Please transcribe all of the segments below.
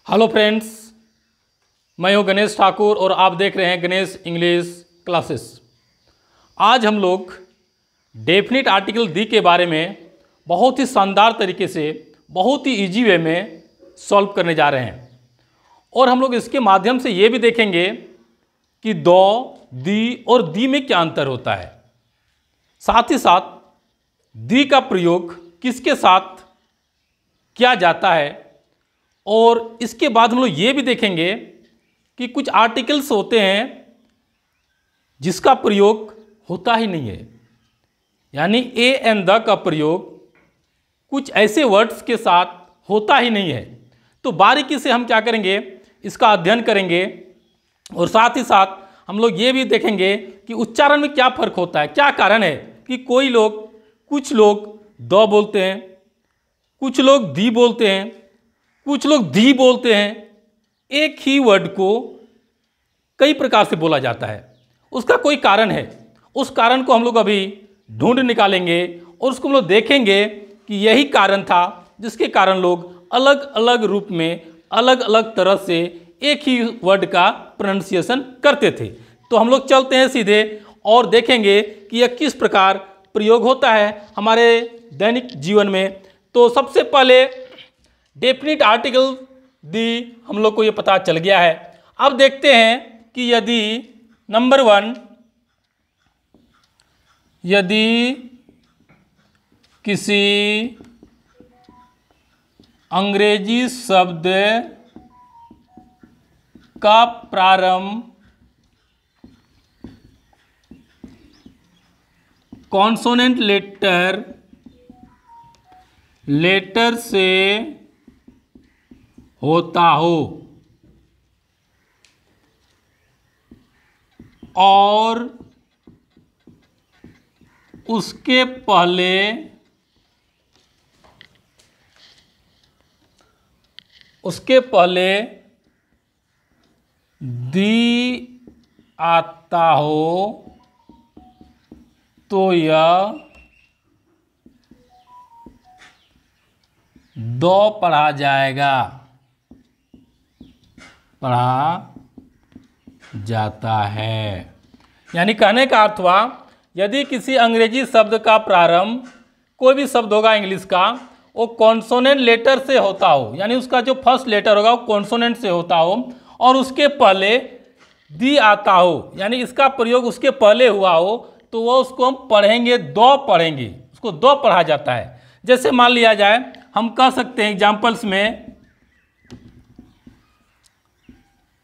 Hello friends, मैं हूं गणेश ठाकुर और आप देख रहे हैं गणेश इंग्लिश क्लासेस। आज हम लोग डेफिनेट आर्टिकल दी के बारे में बहुत ही शानदार तरीके से, बहुत ही इजी वे में सॉल्व करने जा रहे हैं और हम लोग इसके माध्यम से ये भी देखेंगे कि दो, दी और दी में क्या अंतर होता है। साथ ही साथ दी का प्रयोग किसके साथ किया जाता है और इसके बाद हम लोग ये भी देखेंगे कि कुछ आर्टिकल्स होते हैं जिसका प्रयोग होता ही नहीं है, यानी ए एंड द का प्रयोग कुछ ऐसे वर्ड्स के साथ होता ही नहीं है। तो बारीकी से हम क्या करेंगे, इसका अध्ययन करेंगे और साथ ही साथ हम लोग ये भी देखेंगे कि उच्चारण में क्या फर्क होता है, क्या कारण है कि कुछ लोग द बोलते हैं, कुछ लोग दी बोलते हैं, कुछ लोग दी बोलते हैं। एक ही वर्ड को कई प्रकार से बोला जाता है, उसका कोई कारण है। उस कारण को हम लोग अभी ढूंढ निकालेंगे और उसको हम लोग देखेंगे कि यही कारण था जिसके कारण लोग अलग अलग रूप में, अलग अलग तरह से एक ही वर्ड का प्रोनाउंसिएशन करते थे। तो हम लोग चलते हैं सीधे और देखेंगे कि यह किस प्रकार प्रयोग होता है हमारे दैनिक जीवन में। तो सबसे पहले डेफिनिट आर्टिकल दी हम लोग को ये पता चल गया है। अब देखते हैं कि यदि नंबर 1, यदि किसी अंग्रेजी शब्द का प्रारंभ कॉन्सोनेंट लेटर से होता हो और उसके पहले दी आता हो तो यह दो पढ़ा जाता है। यानी कहने का अर्थ हुआ, यदि किसी अंग्रेजी शब्द का प्रारंभ, कोई भी शब्द होगा इंग्लिश का, वो कॉन्सोनेंट लेटर से होता हो, यानी उसका जो फर्स्ट लेटर होगा वो कॉन्सोनेंट से होता हो और उसके पहले दी आता हो, यानी इसका प्रयोग उसके पहले हुआ हो, तो वो उसको हम पढ़ेंगे, दो पढ़ेंगे, उसको दो पढ़ा जाता है। जैसे मान लिया जाए, हम कह सकते हैं एग्जाम्पल्स में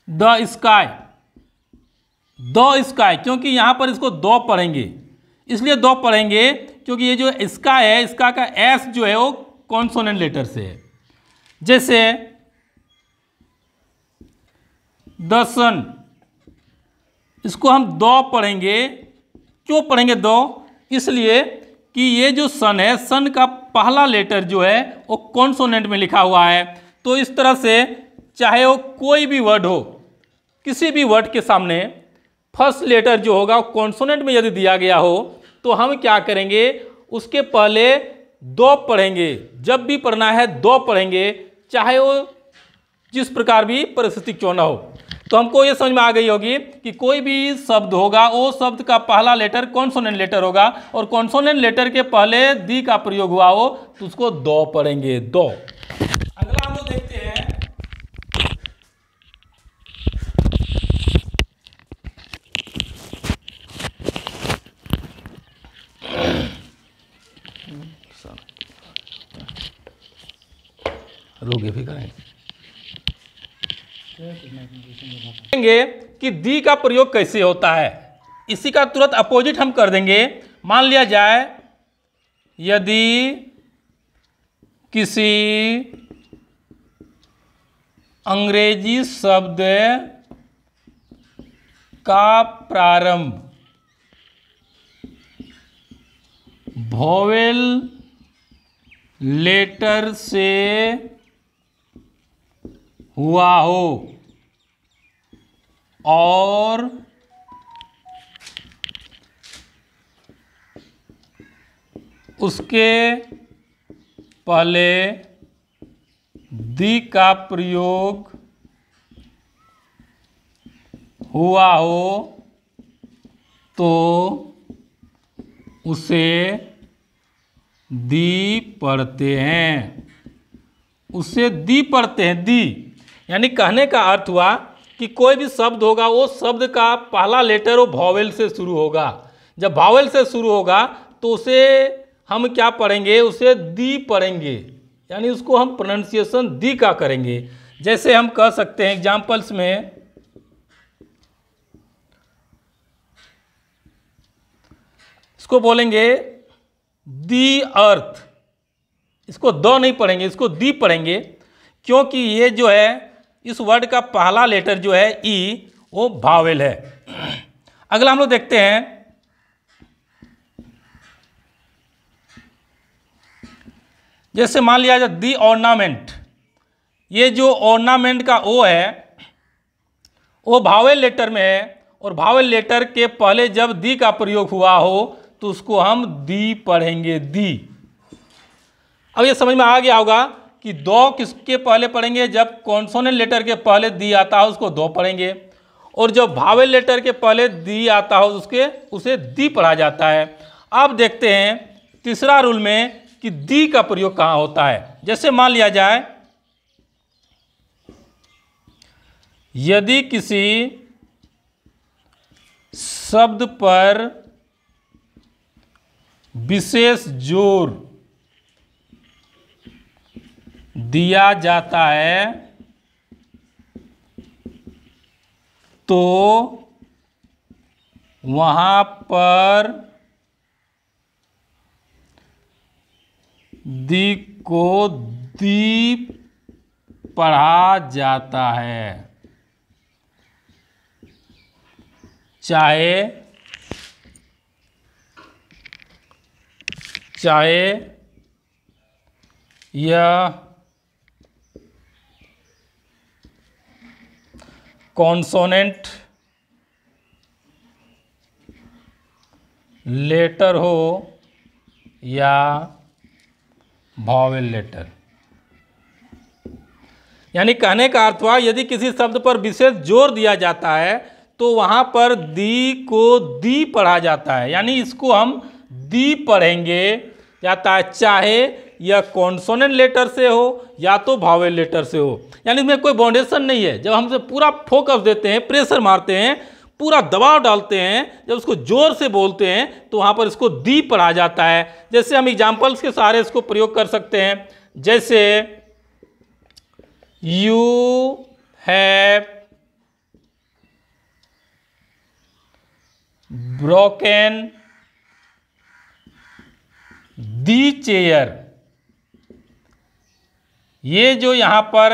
द स्काई, क्योंकि यहां पर इसको दो पढ़ेंगे, इसलिए दो पढ़ेंगे क्योंकि ये जो स्काई है, इसका का एस जो है वो कॉन्सोनेंट लेटर से है। जैसे द सन, इसको हम दो पढ़ेंगे। क्यों पढ़ेंगे दो? इसलिए कि ये जो सन है, सन का पहला लेटर जो है वो कॉन्सोनेंट में लिखा हुआ है। तो इस तरह से चाहे वो कोई भी वर्ड हो, किसी भी वर्ड के सामने फर्स्ट लेटर जो होगा वो कॉन्सोनेंट में यदि दिया गया हो तो हम क्या करेंगे, उसके पहले दो पढ़ेंगे। जब भी पढ़ना है दो पढ़ेंगे, चाहे वो जिस प्रकार भी परिस्थिति क्यों ना हो। तो हमको ये समझ में आ गई होगी कि कोई भी शब्द होगा, वो शब्द का पहला लेटर कॉन्सोनेंट लेटर होगा और कॉन्सोनेंट लेटर के पहले दी का प्रयोग हुआ हो तो उसको दो पढ़ेंगे, दो। अगला हम लोग देखते हैं, रोगे भी करेंगे कि दी का प्रयोग कैसे होता है। इसी का तुरंत अपोजिट हम कर देंगे। मान लिया जाए, यदि किसी अंग्रेजी शब्द का प्रारंभ वोवेल लेटर से हुआ हो और उसके पहले दी का प्रयोग हुआ हो तो उसे दी पढ़ते हैं, उसे दी पढ़ते हैं। दी यानी कहने का अर्थ हुआ कि कोई भी शब्द होगा वो शब्द का पहला लेटर वो वॉवेल से शुरू होगा। जब वॉवेल से शुरू होगा तो उसे हम क्या पढ़ेंगे, उसे दी पढ़ेंगे, यानी उसको हम प्रोनाउंसिएशन दी का करेंगे। जैसे हम कह सकते हैं एग्जाम्पल्स में, इसको बोलेंगे दी अर्थ, इसको द नहीं पढ़ेंगे, इसको दी पढ़ेंगे, क्योंकि ये जो है इस वर्ड का पहला लेटर जो है ई वो वावेल है। अगला हम लोग देखते हैं, जैसे मान लिया जाए दी ऑर्नामेंट, ये जो ऑर्नामेंट का ओ है वो वावेल लेटर में है, और वावेल लेटर के पहले जब दी का प्रयोग हुआ हो तो उसको हम दी पढ़ेंगे, दी। अब ये समझ में आ गया होगा कि दो किसके पहले पढ़ेंगे, जब कॉन्सोनेंट लेटर के पहले दी आता है उसको दो पढ़ेंगे, और जब वावेल लेटर के पहले दी आता हो उसे दी पढ़ा जाता है। अब देखते हैं तीसरा रूल में कि दी का प्रयोग कहाँ होता है। जैसे मान लिया जाए यदि किसी शब्द पर विशेष जोर दिया जाता है तो वहां पर दी को दी पढ़ा जाता है, चाहे यह कॉन्सोनेंट लेटर हो या वॉवेल लेटर। यानी कहने का अर्थ हुआ यदि किसी शब्द पर विशेष जोर दिया जाता है तो वहां पर दी को दी पढ़ा जाता है, यानी इसको हम दी पढ़ेंगे जाता है, चाहे यह कॉन्सोनेंट लेटर से हो या तो वॉवेल लेटर से हो। यानी इसमें कोई बाउंडेशन नहीं है। जब हमसे पूरा फोकस देते हैं, प्रेशर मारते हैं, पूरा दबाव डालते हैं, जब उसको जोर से बोलते हैं तो वहां पर इसको दी पढ़ा जाता है। जैसे हम एग्जाम्पल्स के सहारे इसको प्रयोग कर सकते हैं, जैसे you have broken the chair. ये जो यहां पर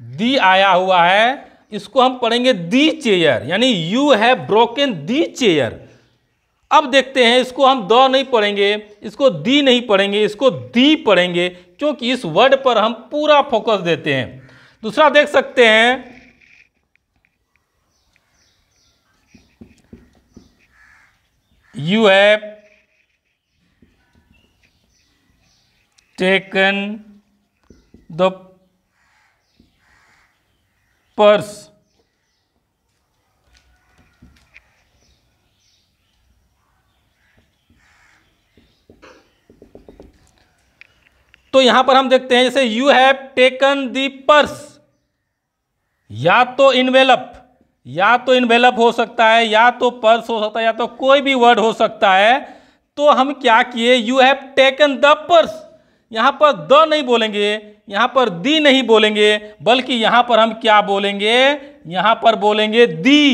दी आया हुआ है इसको हम पढ़ेंगे दी चेयर, यानी you have broken the chair. अब देखते हैं, इसको हम द नहीं पढ़ेंगे, इसको दी नहीं पढ़ेंगे, इसको दी पढ़ेंगे, क्योंकि इस वर्ड पर हम पूरा फोकस देते हैं। दूसरा देख सकते हैं, you have taken the purse. तो यहां पर हम देखते हैं जैसे you have taken the purse, या तो इनवेलप हो सकता है, या तो पर्स हो सकता है, या तो कोई भी वर्ड हो सकता है। तो हम क्या किए, you have taken the purse, यहां पर द नहीं बोलेंगे, यहां पर दी नहीं बोलेंगे, बल्कि यहां पर हम क्या बोलेंगे, यहां पर बोलेंगे दी।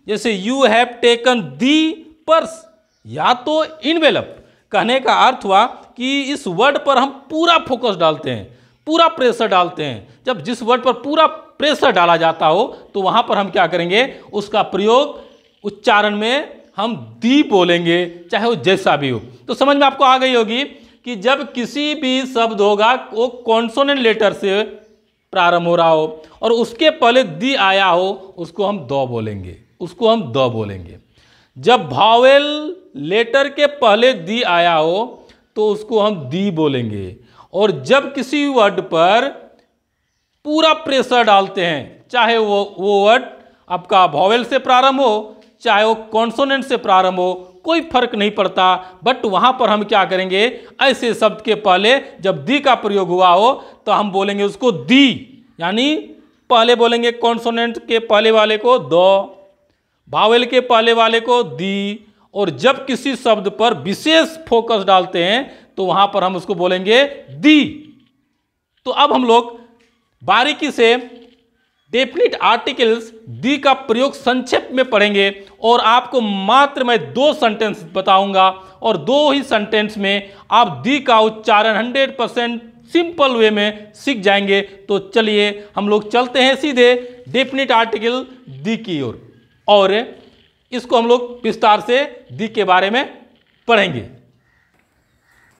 जैसे you have taken the purse या तो इनवेलप। कहने का अर्थ हुआ कि इस वर्ड पर हम पूरा फोकस डालते हैं, पूरा प्रेशर डालते हैं। जब जिस वर्ड पर पूरा प्रेशर डाला जाता हो तो वहां पर हम क्या करेंगे, उसका प्रयोग उच्चारण में हम दी बोलेंगे, चाहे वो जैसा भी हो। तो समझ में आपको आ गई होगी कि जब किसी भी शब्द होगा वो कॉन्सोनेंट लेटर से प्रारंभ हो रहा हो और उसके पहले दी आया हो, उसको हम द बोलेंगे, उसको हम द बोलेंगे। जब वॉवेल लेटर के पहले दी आया हो तो उसको हम दी बोलेंगे। और जब किसी वर्ड पर पूरा प्रेशर डालते हैं, चाहे वो वर्ड आपका वॉवेल से प्रारंभ हो चाहे वो कॉन्सोनेंट से प्रारंभ हो, कोई फर्क नहीं पड़ता। बट वहां पर हम क्या करेंगे, ऐसे शब्द के पहले जब दी का प्रयोग हुआ हो तो हम बोलेंगे उसको दी, यानी पहले बोलेंगे कॉन्सोनेंट के पहले वाले को दो, वावेल के पहले वाले को दी, और जब किसी शब्द पर विशेष फोकस डालते हैं तो वहां पर हम उसको बोलेंगे दी। तो अब हम लोग बारीकी से डेफिनिट आर्टिकल्स दी का प्रयोग संक्षेप में पढ़ेंगे और आपको मात्र मैं 2 सेंटेंस बताऊंगा और 2 ही सेंटेंस में आप दी का उच्चारण 100% सिंपल वे में सीख जाएंगे। तो चलिए हम लोग चलते हैं सीधे डेफिनिट आर्टिकल दी की ओर और इसको हम लोग विस्तार से दी के बारे में पढ़ेंगे।